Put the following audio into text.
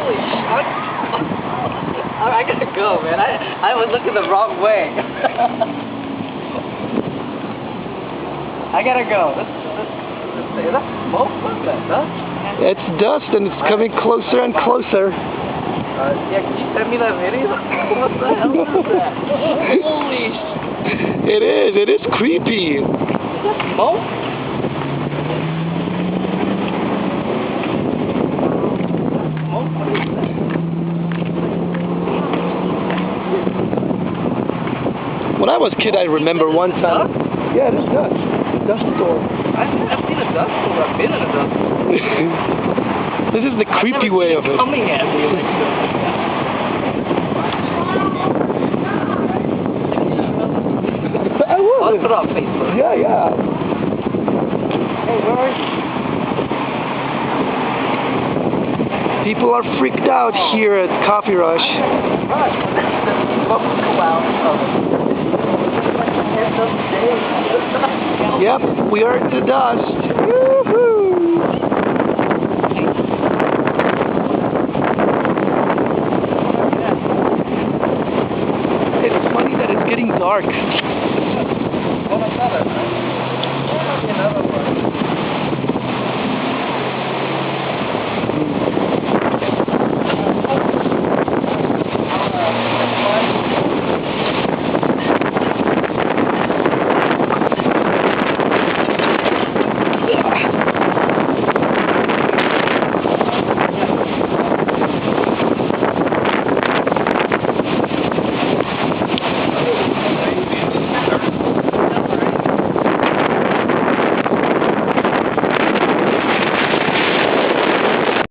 Holy shit. I gotta go, man. I was looking the wrong way. I gotta go. Is that smoke? What's that, dust? It's dust and it's coming closer and closer. Yeah, can you send me that video? What the hell is that? Holy shit. It is creepy. Is that smoke? Smoke? What is that? When I was a kid, I remember one time. Yeah, it is dust. Dust storm. I've seen a dust storm. I've been in a dust storm. This is the creepy way of it. Coming at me like I will. I'll put it on Facebook. Yeah, yeah. Hey, where are you? People are freaked out here at Coffee Rush. Yep, we are at the dust. Woo-hoo.